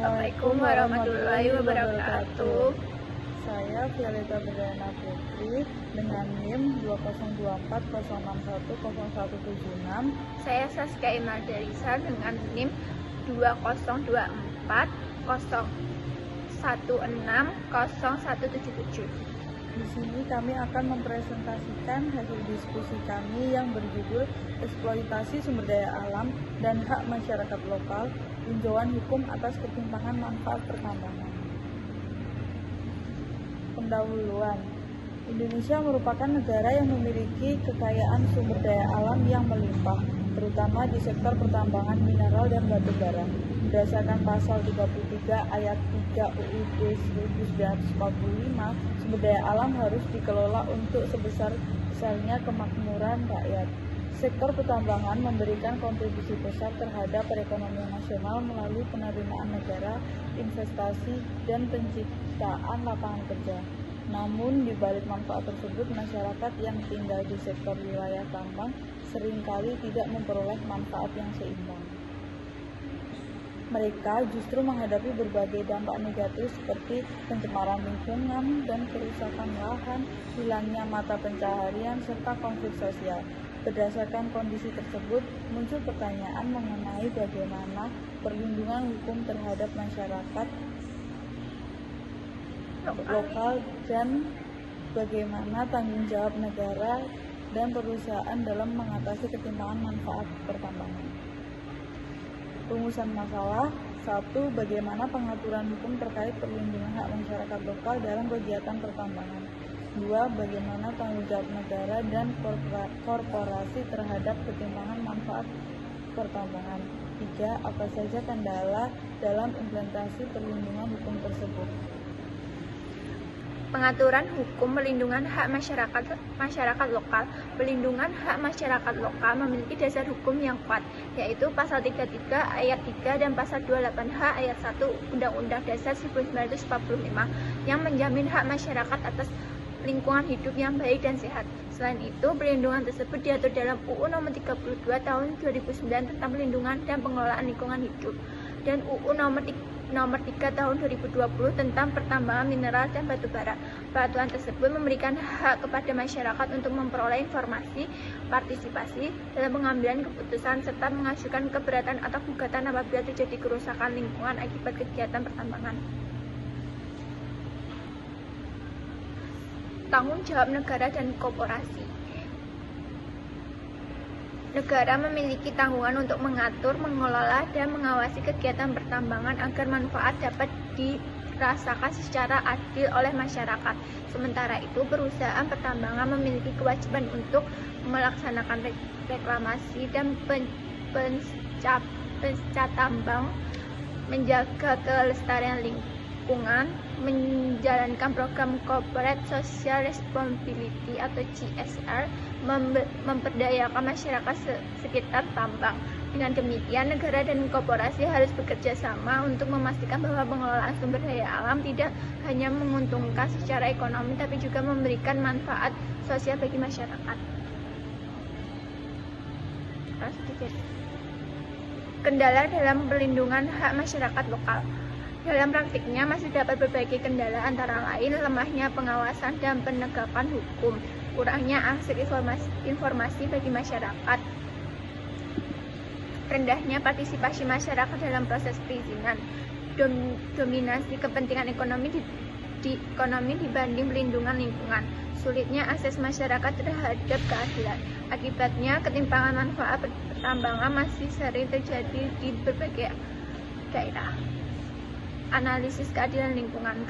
Assalamualaikum warahmatullahi wabarakatuh. Saya Violeta Berdana Putri dengan NIM 202406106176. Saya Saskia Imal Darisa dengan NIM 202401600177. Di sini kami akan mempresentasikan hasil diskusi kami yang berjudul Eksploitasi Sumber Daya Alam dan Hak Masyarakat Lokal, Tinjauan Hukum atas Ketimpangan Manfaat Pertambangan. Pendahuluan. Indonesia merupakan negara yang memiliki kekayaan sumber daya alam yang melimpah, terutama di sektor pertambangan mineral dan batu bara. Berdasarkan pasal 33 ayat 3 UUD 1945, sumber daya alam harus dikelola untuk sebesar-besarnya kemakmuran rakyat. Sektor pertambangan memberikan kontribusi besar terhadap perekonomian nasional melalui penerimaan negara, investasi, dan penciptaan lapangan kerja. Namun, di balik manfaat tersebut, masyarakat yang tinggal di sektor wilayah tambang seringkali tidak memperoleh manfaat yang seimbang. Mereka justru menghadapi berbagai dampak negatif seperti pencemaran lingkungan dan kerusakan lahan, hilangnya mata pencaharian, serta konflik sosial. Berdasarkan kondisi tersebut, muncul pertanyaan mengenai bagaimana perlindungan hukum terhadap masyarakat lokal dan bagaimana tanggung jawab negara dan perusahaan dalam mengatasi ketimpangan manfaat pertambangan. Rumusan masalah. 1. Bagaimana pengaturan hukum terkait perlindungan hak masyarakat lokal dalam kegiatan pertambangan. 2. Bagaimana tanggung jawab negara dan korporasi terhadap ketimpangan manfaat pertambangan. 3. Apa saja kendala dalam implementasi perlindungan hukum tersebut. Pengaturan hukum pelindungan hak masyarakat lokal. Pelindungan hak masyarakat lokal memiliki dasar hukum yang kuat, yaitu pasal 33 ayat 3 dan pasal 28H ayat 1 Undang-Undang Dasar 1945 yang menjamin hak masyarakat atas lingkungan hidup yang baik dan sehat. Selain itu, perlindungan tersebut diatur dalam UU Nomor 32 Tahun 2009 tentang Perlindungan dan Pengelolaan Lingkungan Hidup dan UU Nomor 3 Tahun 2020 tentang Pertambangan Mineral dan Batu Bara. Peraturan tersebut memberikan hak kepada masyarakat untuk memperoleh informasi, partisipasi dalam pengambilan keputusan, serta mengajukan keberatan atau gugatan apabila terjadi kerusakan lingkungan akibat kegiatan pertambangan. Tanggung jawab negara dan korporasi. Negara memiliki tanggungan untuk mengatur, mengelola, dan mengawasi kegiatan pertambangan agar manfaat dapat dirasakan secara adil oleh masyarakat. Sementara itu, perusahaan pertambangan memiliki kewajiban untuk melaksanakan reklamasi dan penca tambang, menjaga kelestarian lingkungan, menjalankan program Corporate Social Responsibility atau CSR, memberdayakan masyarakat sekitar tambang. Dengan demikian, negara dan korporasi harus bekerja sama untuk memastikan bahwa pengelolaan sumber daya alam tidak hanya menguntungkan secara ekonomi, tapi juga memberikan manfaat sosial bagi masyarakat. Kendala dalam perlindungan hak masyarakat lokal. Dalam praktiknya masih dapat berbagai kendala, antara lain lemahnya pengawasan dan penegakan hukum, kurangnya akses informasi bagi masyarakat, rendahnya partisipasi masyarakat dalam proses perizinan, dominasi kepentingan ekonomi dibanding pelindungan lingkungan, sulitnya akses masyarakat terhadap keadilan. Akibatnya, ketimpangan manfaat pertambangan masih sering terjadi di berbagai daerah. Analisis keadilan lingkungan.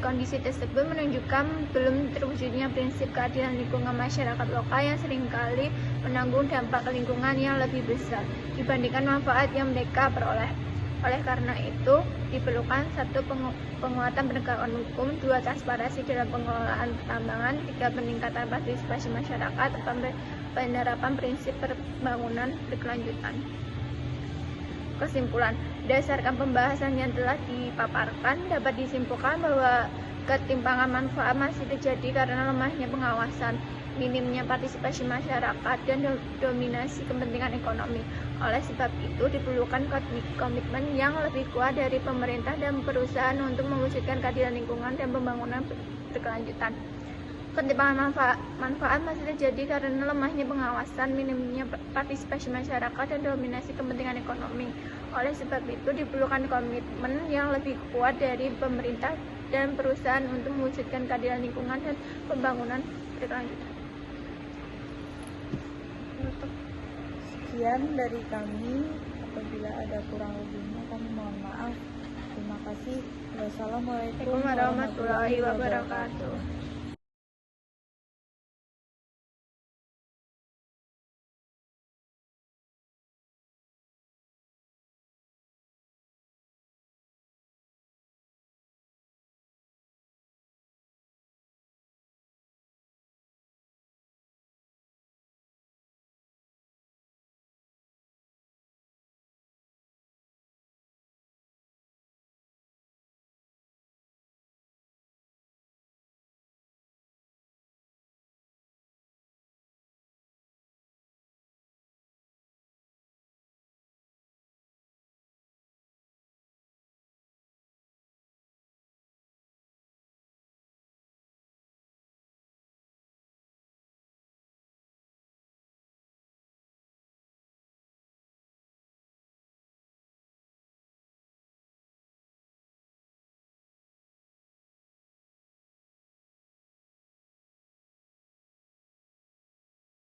Kondisi tersebut menunjukkan belum terwujudnya prinsip keadilan lingkungan masyarakat lokal yang seringkali menanggung dampak lingkungan yang lebih besar dibandingkan manfaat yang mereka peroleh. Oleh karena itu, diperlukan 1. Penguatan penegakan hukum, 2. Transparansi dalam pengelolaan pertambangan, 3. Peningkatan partisipasi masyarakat, penerapan prinsip pembangunan berkelanjutan. Kesimpulan, berdasarkan pembahasan yang telah dipaparkan, dapat disimpulkan bahwa ketimpangan manfaat masih terjadi karena lemahnya pengawasan, minimnya partisipasi masyarakat dan dominasi kepentingan ekonomi. Oleh sebab itu, diperlukan komitmen yang lebih kuat dari pemerintah dan perusahaan untuk mewujudkan keadilan lingkungan dan pembangunan berkelanjutan. Ketimpangan manfaat masih terjadi karena lemahnya pengawasan, minimnya partisipasi masyarakat, dan dominasi kepentingan ekonomi. Oleh sebab itu, diperlukan komitmen yang lebih kuat dari pemerintah dan perusahaan untuk mewujudkan keadilan lingkungan dan pembangunan berkelanjutan. Sekian dari kami. Apabila ada kurang lebihnya, kami mohon maaf. Terima kasih. Wassalamualaikum Warahmatullahi wabarakatuh.